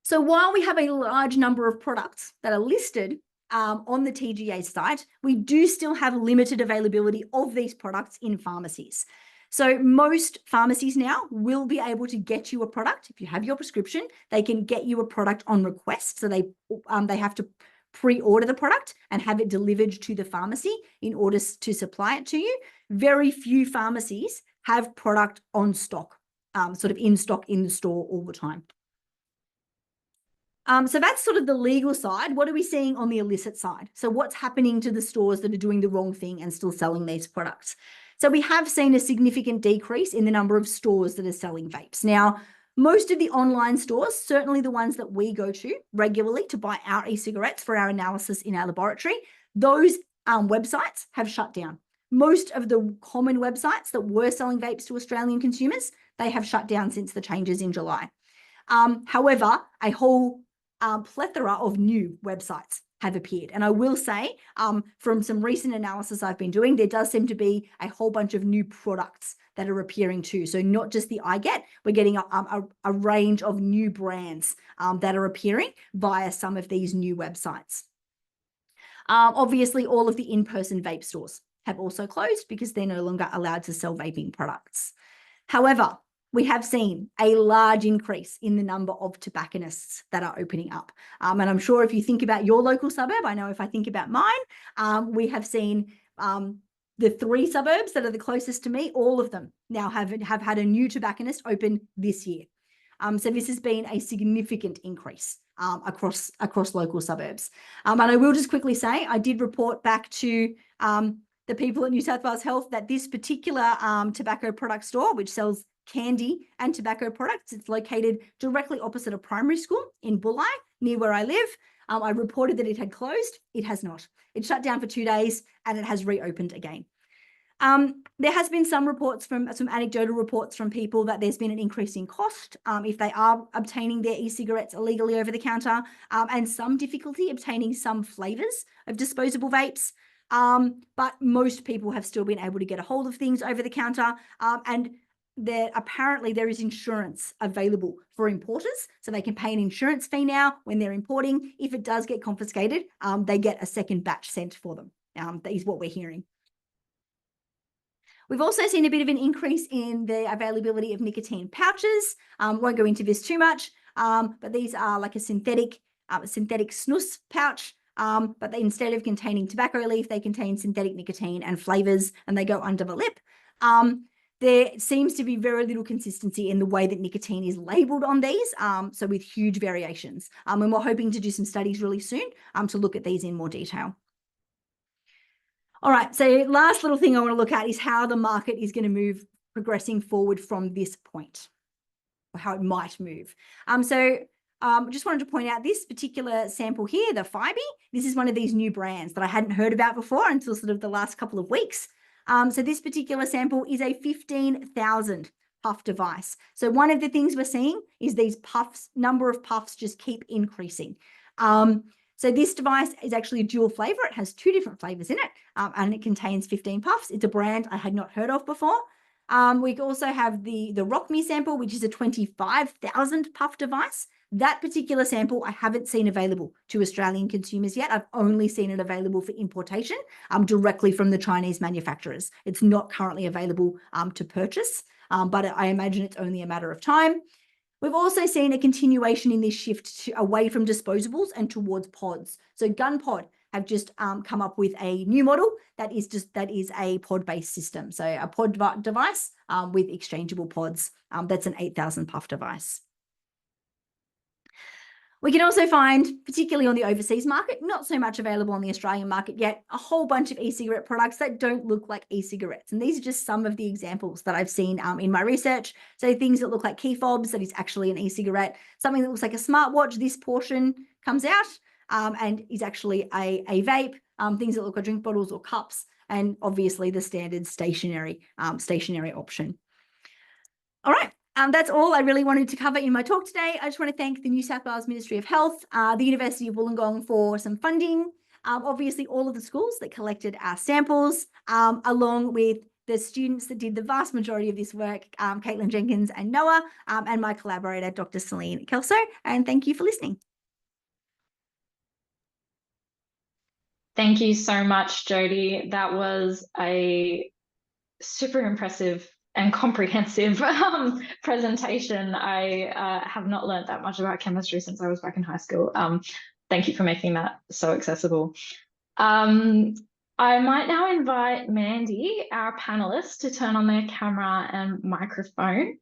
So while we have a large number of products that are listed on the TGA site, we do still have limited availability of these products in pharmacies. So most pharmacies now will be able to get you a product. If you have your prescription, they can get you a product on request. So they have to pre-order the product and have it delivered to the pharmacy in order to supply it to you. Very few pharmacies have product on stock, sort of in stock in the store all the time. So that's sort of the legal side. What are we seeing on the illicit side? So what's happening to the stores that are doing the wrong thing and still selling these products? So we have seen a significant decrease in the number of stores that are selling vapes. Now, most of the online stores, certainly the ones that we go to regularly to buy our e-cigarettes for our analysis in our laboratory, those websites have shut down. Most of the common websites that were selling vapes to Australian consumers, they have shut down since the changes in July. However, a whole plethora of new websites have appeared. And I will say, from some recent analysis I've been doing, there does seem to be a whole bunch of new products that are appearing too. So not just the iGet, we're getting a range of new brands that are appearing via some of these new websites. Obviously, all of the in-person vape stores have also closed because they're no longer allowed to sell vaping products. However, we have seen a large increase in the number of tobacconists that are opening up. And I'm sure if you think about your local suburb, I know if I think about mine, we have seen the 3 suburbs that are the closest to me, all of them now have had a new tobacconist open this year. So this has been a significant increase across local suburbs. And I will just quickly say, I did report back to the people at New South Wales Health that this particular tobacco product store, which sells candy and tobacco products, it's located directly opposite a primary school in Bulli, near where I live. I reported that it had closed. It has not. It shut down for 2 days and it has reopened again. There has been some anecdotal reports from people that there's been an increase in cost if they are obtaining their e-cigarettes illegally over the counter, and some difficulty obtaining some flavors of disposable vapes. But most people have still been able to get a hold of things over the counter, and apparently there is insurance available for importers, so they can pay an insurance fee now when they're importing. If it does get confiscated, they get a second batch sent for them. That is what we're hearing. We've also seen a bit of an increase in the availability of nicotine pouches. Won't go into this too much, but these are like a synthetic snus pouch, but they, instead of containing tobacco leaf, they contain synthetic nicotine and flavors, and they go under the lip. There seems to be very little consistency in the way that nicotine is labeled on these, so with huge variations. And we're hoping to do some studies really soon to look at these in more detail. All right, so last little thing I want to look at is how the market is going to move progressing forward from this point, or how it might move. Just wanted to point out this particular sample here, the Fibe. This is one of these new brands that I hadn't heard about before until sort of the last couple of weeks. So this particular sample is a 15,000 puff device. So one of the things we're seeing is these number of puffs just keep increasing. So this device is actually a dual flavor. It has 2 different flavors in it, and it contains 15 puffs. It's a brand I had not heard of before. We also have the Rock Me sample, which is a 25,000 puff device. That particular sample I haven't seen available to Australian consumers yet. I've only seen it available for importation directly from the Chinese manufacturers. It's not currently available to purchase, but I imagine it's only a matter of time. We've also seen a continuation in this shift away from disposables and towards pods. So GunPod have just come up with a new model that is a pod-based system. So a pod device with exchangeable pods. That's an 8,000 puff device. We can also find, particularly on the overseas market, not so much available on the Australian market yet, a whole bunch of e-cigarette products that don't look like e-cigarettes. And these are just some of the examples that I've seen in my research. So things that look like key fobs, that is actually an e-cigarette. Something that looks like a smartwatch, this portion comes out and is actually a vape. Things that look like drink bottles or cups, and obviously the standard stationary option. All right. That's all I really wanted to cover in my talk today. I just want to thank the New South Wales Ministry of Health, the University of Wollongong for some funding, obviously all of the schools that collected our samples, along with the students that did the vast majority of this work, Caitlin Jenkins and Noah, and my collaborator, Dr. Celine Kelso. And thank you for listening.
Thank you so much, Jody. That was a super impressive and comprehensive presentation. I have not learned that much about chemistry since I was back in high school. Thank you for making that so accessible. I might now invite Mandy, our panelist, to turn on their camera and microphone.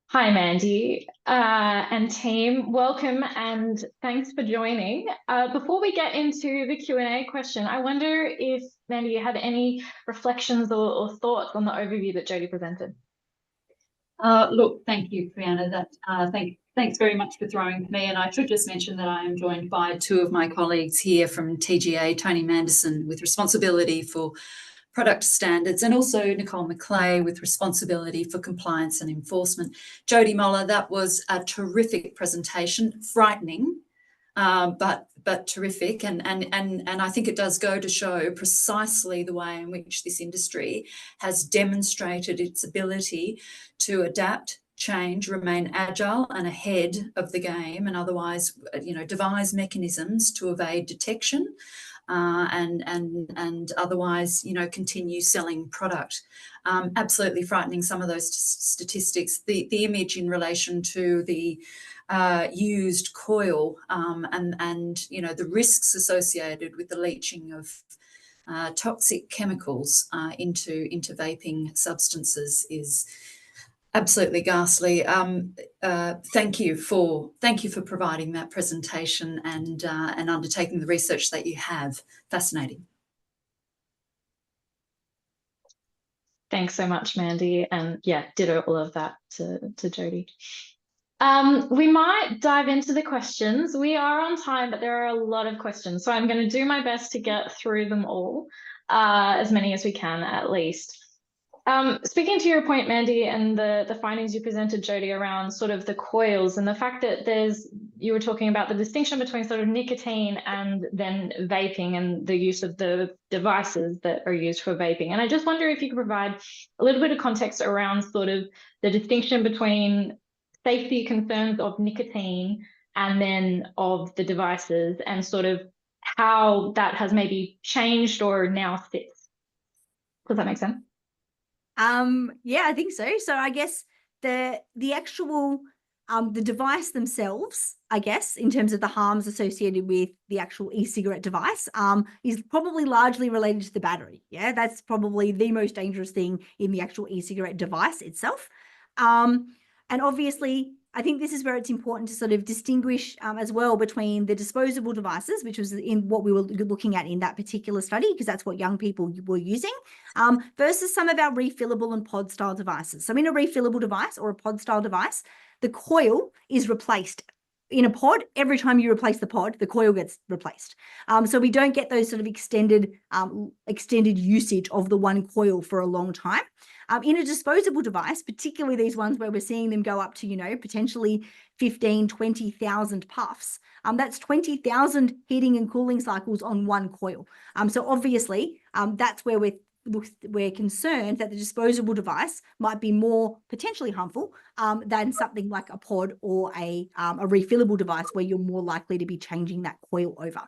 Hi, Mandy and team. Welcome and thanks for joining. Before we get into the Q&A question, I wonder if, Mandy, you had any reflections or thoughts on the overview that Jody presented?
Look, thank you, Brianna. Thanks very much for throwing me. And I should just mention that I am joined by 2 of my colleagues here from TGA, Tony Manderson, with responsibility for product standards, and also Nicole McClay with responsibility for compliance and enforcement. Jody Moller, that was a terrific presentation, frightening, but terrific. And I think it does go to show precisely the way in which this industry has demonstrated its ability to adapt, change, remain agile and ahead of the game, and otherwise, devise mechanisms to evade detection. And otherwise, continue selling product. Absolutely frightening, some of those statistics. The image in relation to the used coil and the risks associated with the leaching of toxic chemicals into vaping substances is absolutely ghastly. Thank you for providing that presentation and undertaking the research that you have. Fascinating.
Thanks so much, Mandy, and yeah, ditto all of that to Jody. We might dive into the questions. We are on time, but there are a lot of questions, so I'm going to do my best to get through them all. as many as we can at least. Speaking to your point, Mandy, and the findings you presented, Jody, around sort of the coils and the fact that you were talking about the distinction between sort of nicotine and then vaping and the use of the devices that are used for vaping. And I just wonder if you could provide a little bit of context around sort of the distinction between safety concerns of nicotine and then of the devices, and sort of how that has maybe changed or now sits. Does that make sense?
Yeah, I think so. So I guess the actual the device themselves, I guess, in terms of the harms associated with the actual e-cigarette device, is probably largely related to the battery. Yeah, that's probably the most dangerous thing in the actual e-cigarette device itself. And obviously, I think this is where it's important to sort of distinguish as well between the disposable devices, which was in what we were looking at in that particular study, because that's what young people were using, versus some of our refillable and pod style devices. So in a refillable device or a pod style device, the coil is replaced. In a pod, every time you replace the pod, the coil gets replaced. So we don't get those sort of extended usage of the one coil for a long time. In a disposable device, particularly these ones where we're seeing them go up to, potentially 15, 20,000 puffs, that's 20,000 heating and cooling cycles on one coil. So obviously, that's where we're concerned that the disposable device might be more potentially harmful than something like a pod or a refillable device where you're more likely to be changing that coil over.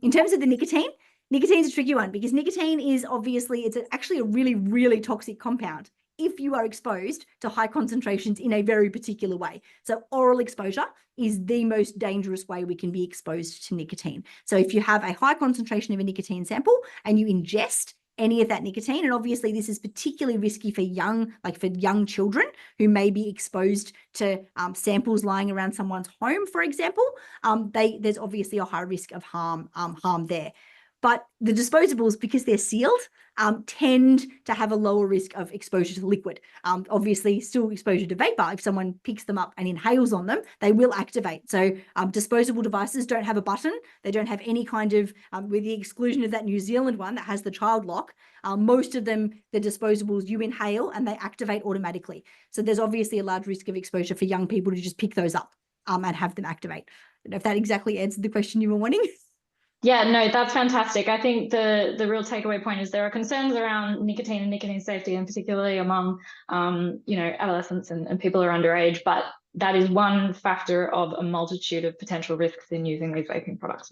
In terms of the nicotine, nicotine's a tricky one because nicotine is obviously, it's actually a really, really toxic compound if you are exposed to high concentrations in a very particular way. So oral exposure is the most dangerous way we can be exposed to nicotine. So if you have a high concentration of a nicotine sample and you ingest any of that nicotine, and obviously this is particularly risky for young children who may be exposed to samples lying around someone's home, for example, there's obviously a high risk of harm there. But the disposables, because they're sealed, tend to have a lower risk of exposure to liquid. Obviously, still exposure to vapor. If someone picks them up and inhales on them, they will activate. So disposable devices don't have a button. They don't have any kind of, with the exclusion of that New Zealand one that has the child lock, most of them, the disposables, you inhale and they activate automatically. So there's obviously a large risk of exposure for young people to just pick those up and have them activate. I don't know if that exactly answered the question you were wanting.
Yeah, no, that's fantastic. I think the real takeaway point is there are concerns around nicotine and nicotine safety, and particularly among adolescents and people who are underage, but that is one factor of a multitude of potential risks in using these vaping products.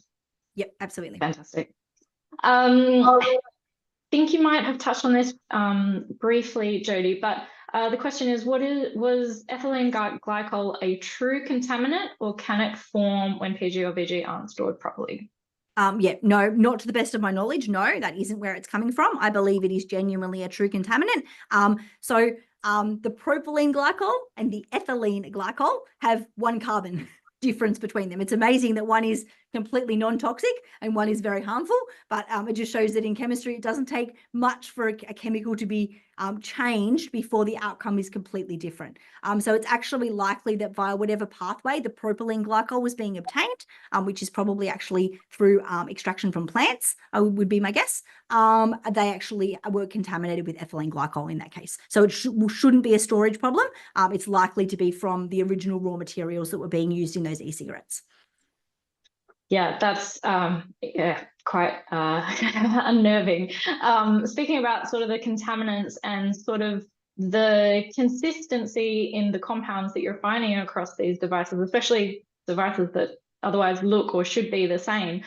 Yep, absolutely.
Fantastic. I think you might have touched on this briefly, Jody, but the question is, was ethylene glycol a true contaminant, or can it form when PG or VG aren't stored properly?
Yeah, no, not to the best of my knowledge. No, that isn't where it's coming from. I believe it is genuinely a true contaminant. So the propylene glycol and the ethylene glycol have one carbon difference between them. It's amazing that one is completely non-toxic and one is very harmful, but it just shows that in chemistry, it doesn't take much for a chemical to be changed before the outcome is completely different. So it's actually likely that via whatever pathway the propylene glycol was being obtained, which is probably actually through extraction from plants, would be my guess, they actually were contaminated with ethylene glycol in that case. So it shouldn't be a storage problem. It's likely to be from the original raw materials that were being used in those e-cigarettes.
Yeah, that's quite unnerving. Speaking about sort of the contaminants and sort of the consistency in the compounds that you're finding across these devices, especially devices that otherwise look or should be the same,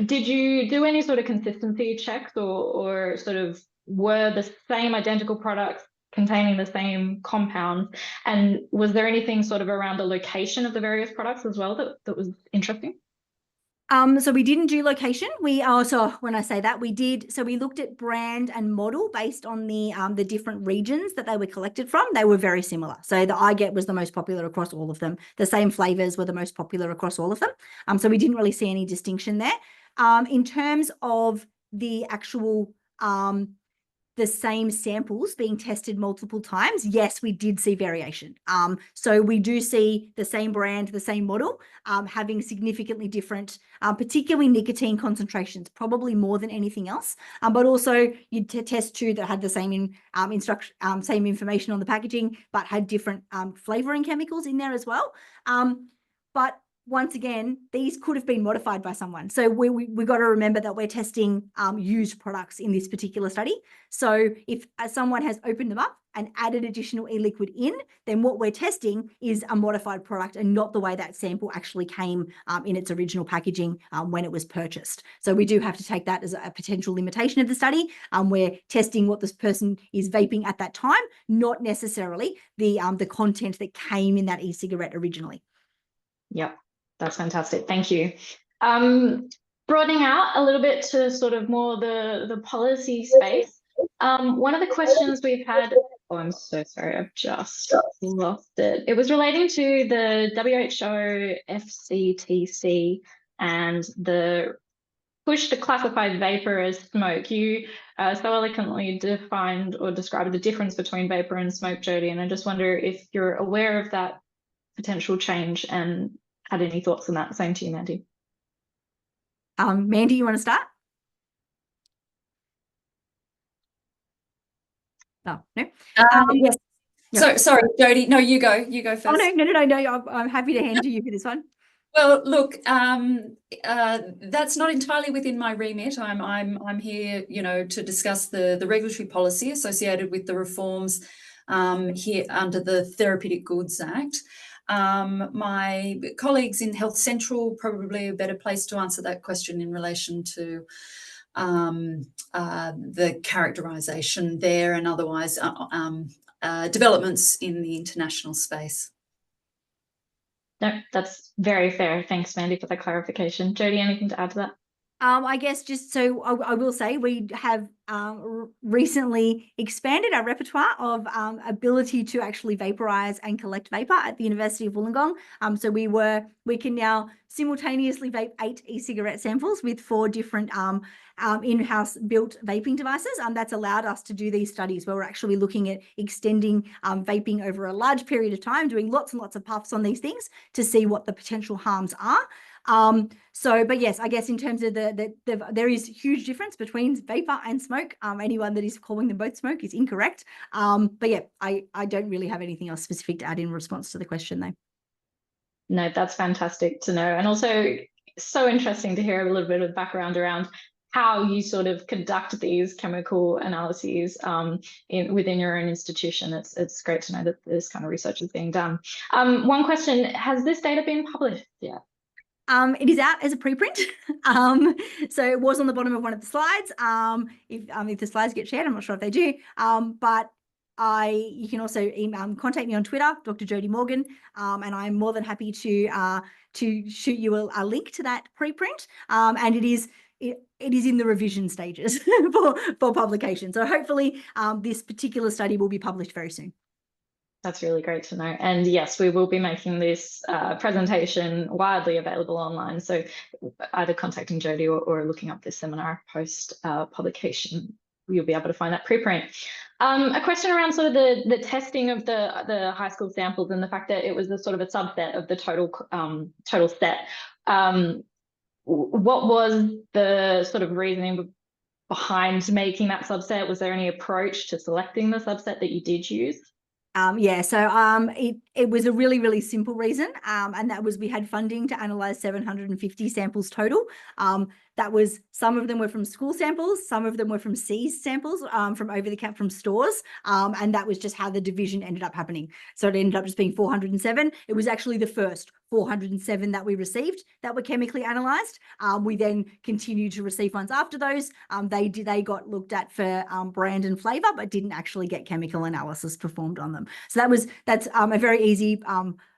did you do any sort of consistency checks, or sort of were the same identical products containing the same compounds? And was there anything sort of around the location of the various products as well that was interesting?
So we didn't do location. So when I say that, we looked at brand and model based on the different regions that they were collected from. They were very similar. So the I Get was the most popular across all of them. The same flavors were the most popular across all of them. So we didn't really see any distinction there. In terms of the actual the same samples being tested multiple times, yes, we did see variation. So we do see the same brand, the same model, having significantly different, particularly nicotine concentrations, probably more than anything else. But also you'd test two that had the same same information on the packaging, but had different flavoring chemicals in there as well. But once again, these could have been modified by someone. So we got to remember that we're testing used products in this particular study. So if someone has opened them up and added additional e-liquid in, then what we're testing is a modified product and not the way that sample actually came in its original packaging when it was purchased. So we do have to take that as a potential limitation of the study. We're testing what this person is vaping at that time, not necessarily the content that came in that e-cigarette originally.
Yep. That's fantastic. Thank you. Broadening out a little bit to sort of more the policy space. One of the questions we've had, oh, I'm so sorry, I've just lost it. It was relating to the WHO FCTC and the push to classify vapor as smoke. You so eloquently defined or described the difference between vapor and smoke, Jody, and I just wonder if you're aware of that potential change and had any thoughts on that. Same to you, Mandy.
Mandy, you want to start? Oh, no.
Yes. So sorry, Jody. No, you go. You go first.
Oh, no. I'm happy to hand to you for this one.
Well, look, that's not entirely within my remit. I'm here, to discuss the regulatory policy associated with the reforms here under the Therapeutic Goods Act. My colleagues in Health Central probably a better place to answer that question in relation to the characterisation there and otherwise developments in the international space.
No, that's very fair. Thanks, Mandy, for the clarification. Jody, anything to add to that?
I guess just so I will say we have recently expanded our repertoire of ability to actually vaporize and collect vapor at the University of Wollongong. So we can now simultaneously vape 8 e-cigarette samples with 4 different in-house built vaping devices. That's allowed us to do these studies where we're actually looking at extending vaping over a large period of time, doing lots and lots of puffs on these things to see what the potential harms are. But yes, I guess in terms of there is huge difference between vapor and smoke. Anyone that is calling them both smoke is incorrect. But yeah, I don't really have anything else specific to add in response to the question though.
No, that's fantastic to know. And also so interesting to hear a little bit of background around how you sort of conduct these chemical analyses within your own institution. It's great to know that this kind of research is being done. One question, has this data been published yet?
It is out as a preprint. So it was on the bottom of one of the slides. If the slides get shared, I'm not sure if they do. But you can also contact me on Twitter, Dr. Jody Morgan, and I'm more than happy to shoot you a link to that preprint. And it is in the revision stages for publication. So hopefully this particular study will be published very soon.
That's really great to know. And yes, we will be making this presentation widely available online. So either contacting Jody or looking up this seminar post publication, you'll be able to find that preprint. A question around sort of the testing of the high school samples and the fact that it was a sort of a subset of the total set. What was the sort of reasoning behind making that subset? Was there any approach to selecting the subset that you did use?
So it was a really, really simple reason, and that was we had funding to analyse 750 samples total. That was, some of them were from school samples, some of them were from seized samples from over-the-counter from stores, and that was just how the division ended up happening. So it ended up just being 407. It was actually the first 407 that we received that were chemically analysed. We then continued to receive ones after those. They got looked at for brand and flavour, but didn't actually get chemical analysis performed on them. So that's a very easy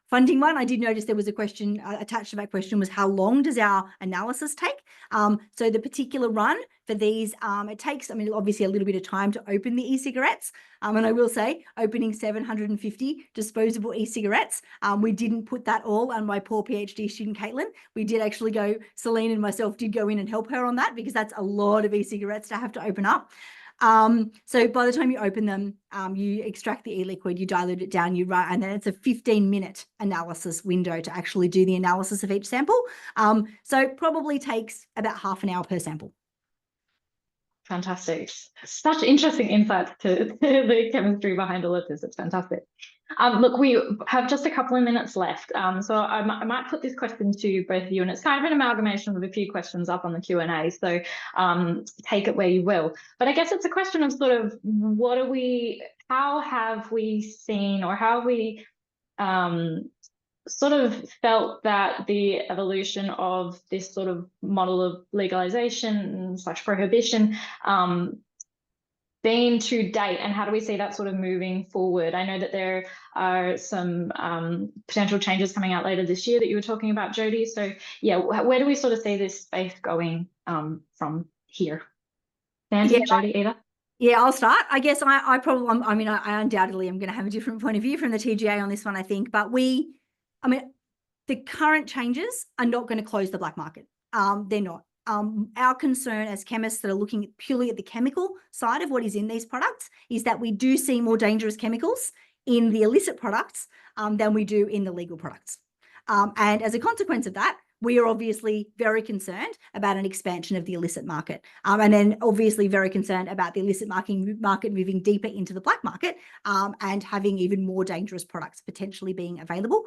funding one. I did notice there was a question attached to that question was how long does our analysis take? So the particular run for these, it takes, obviously a little bit of time to open the e-cigarettes. And I will say opening 750 disposable e-cigarettes, we didn't put that all on my poor PhD student, Caitlin. We did actually go, Celine and myself did go in and help her on that because that's a lot of e-cigarettes to have to open up. So by the time you open them, you extract the e-liquid, you dilute it down, you write, and then it's a 15-minute analysis window to actually do the analysis of each sample. So it probably takes about half an hour per sample.
Fantastic. Such interesting insights to the chemistry behind all of this. It's fantastic. Look, we have just a couple of minutes left. So I might put this question to both of you, and it's kind of an amalgamation of a few questions up on the Q&A. So take it where you will. But I guess it's a question of sort of how have we seen, or how have we sort of felt that the evolution of this sort of model of legalization / prohibition been to date, and how do we see that sort of moving forward? I know that there are some potential changes coming out later this year that you were talking about, Jody. So yeah, where do we sort of see this space going from here? Sandy, Jody, either?
Yeah, I'll start. I guess I undoubtedly am going to have a different point of view from the TGA on this one, I think. But the current changes are not going to close the black market. They're not. Our concern as chemists that are looking purely at the chemical side of what is in these products is that we do see more dangerous chemicals in the illicit products than we do in the legal products. And as a consequence of that, we are obviously very concerned about an expansion of the illicit market. And then obviously very concerned about the illicit market moving deeper into the black market and having even more dangerous products potentially being available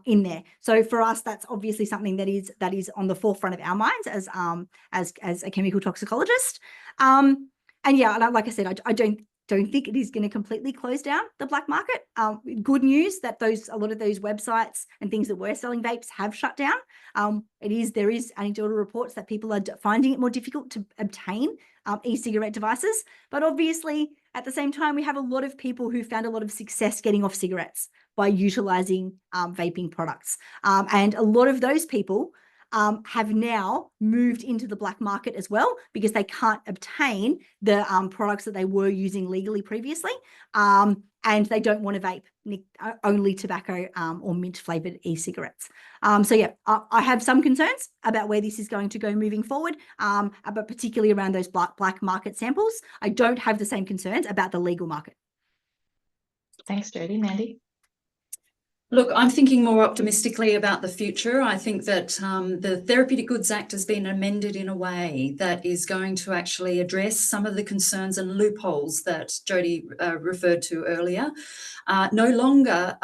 in there. So for us, that's obviously something that is on the forefront of our minds as a chemical toxicologist. And yeah, like I said, I don't think it is going to completely close down the black market. Good news that a lot of those websites and things that were selling vapes have shut down. There is anecdotal reports that people are finding it more difficult to obtain e-cigarette devices. But obviously, at the same time, we have a lot of people who found a lot of success getting off cigarettes by utilizing vaping products. And a lot of those people have now moved into the black market as well, because they can't obtain the products that they were using legally previously, and they don't want to vape only tobacco or mint flavored e-cigarettes. So yeah, I have some concerns about where this is going to go moving forward, but particularly around those black market samples. I don't have the same concerns about the legal market.
Thanks, Jody. Mandy?
Look, I'm thinking more optimistically about the future. I think that the Therapeutic Goods Act has been amended in a way that is going to actually address some of the concerns and loopholes that Jody referred to earlier. No longer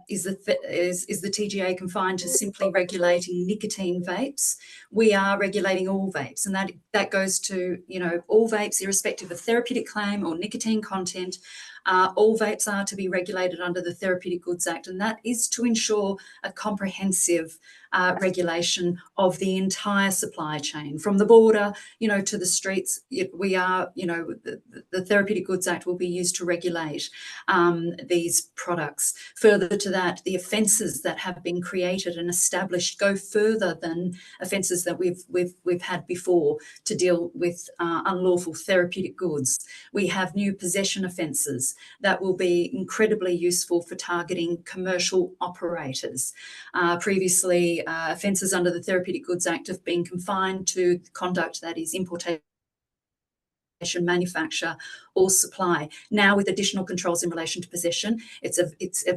is the TGA confined to simply regulating nicotine vapes. We are regulating all vapes, and that goes to, all vapes, irrespective of therapeutic claim or nicotine content. All vapes are to be regulated under the Therapeutic Goods Act, and that is to ensure a comprehensive regulation of the entire supply chain, from the border, to the streets. We are, the Therapeutic Goods Act will be used to regulate these products. Further to that, the offences that have been created and established go further than offences that we've had before to deal with unlawful therapeutic goods. We have new possession offences that will be incredibly useful for targeting commercial operators. Previously, offences under the Therapeutic Goods Act have been confined to conduct that is importation, manufacture or supply. Now, with additional controls in relation to possession, it's a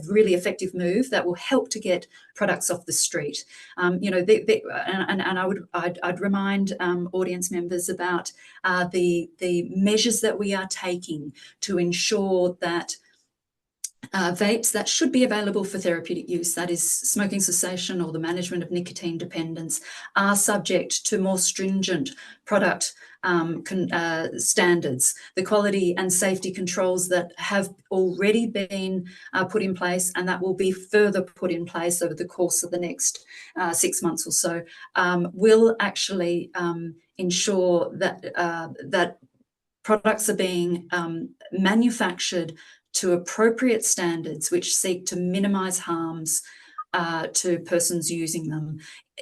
really effective move that will help to get products off the street. I'd remind audience members about the measures that we are taking to ensure that vapes that should be available for therapeutic use, that is smoking cessation or the management of nicotine dependence, are subject to more stringent product standards. The quality and safety controls that have already been put in place, and that will be further put in place over the course of the next 6 months or so, will actually ensure that products are being manufactured to appropriate standards which seek to minimise harms to persons using them.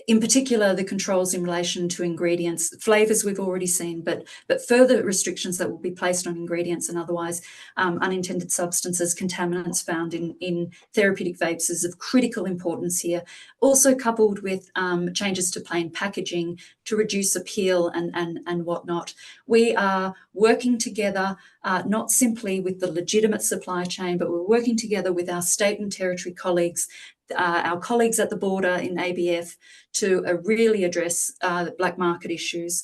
in particular, the controls in relation to ingredients, flavours we've already seen, but further restrictions that will be placed on ingredients and otherwise unintended substances, contaminants found in therapeutic vapes is of critical importance here. Also coupled with changes to plain packaging to reduce appeal and whatnot. We are working together not simply with the legitimate supply chain, but we're working together with our state and territory colleagues, our colleagues at the border in ABF, to really address black market issues.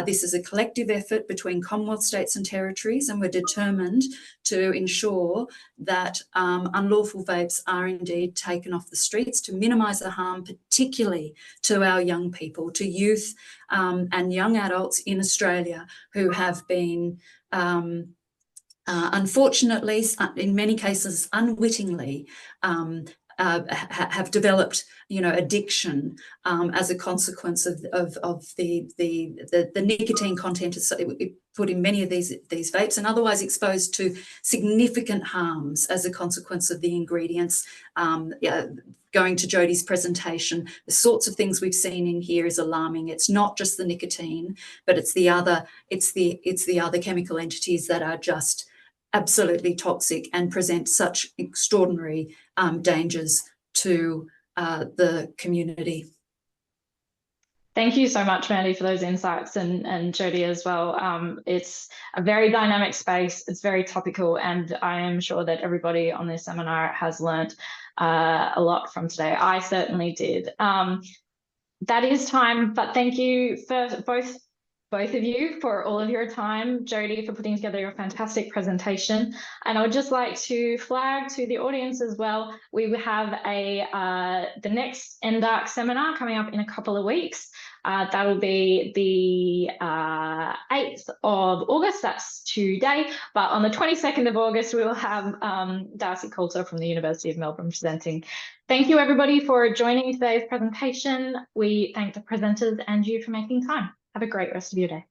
This is a collective effort between Commonwealth states and territories, and we're determined to ensure that unlawful vapes are indeed taken off the streets to minimise the harm, particularly to our young people, to youth and young adults in Australia who have been unfortunately, in many cases unwittingly, have developed, addiction as a consequence of the nicotine content put in many of these vapes, and otherwise exposed to significant harms as a consequence of the ingredients. Going to Jody's presentation, the sorts of things we've seen in here is alarming. It's not just the nicotine, but it's the other chemical entities that are just absolutely toxic and present such extraordinary dangers to the community.
Thank you so much, Mandy, for those insights, and Jody as well. It's a very dynamic space. It's very topical, and I am sure that everybody on this seminar has learnt a lot from today. I certainly did. That is time, but thank you for both of you for all of your time, Jody for putting together your fantastic presentation. And I would just like to flag to the audience as well, we have the next NDARC seminar coming up in a couple of weeks. That will be the 8th of August, that's today, but on the 22nd of August, we will have Darcy Coulter from the University of Melbourne presenting. Thank you everybody for joining today's presentation. We thank the presenters and you for making time. Have a great rest of your day.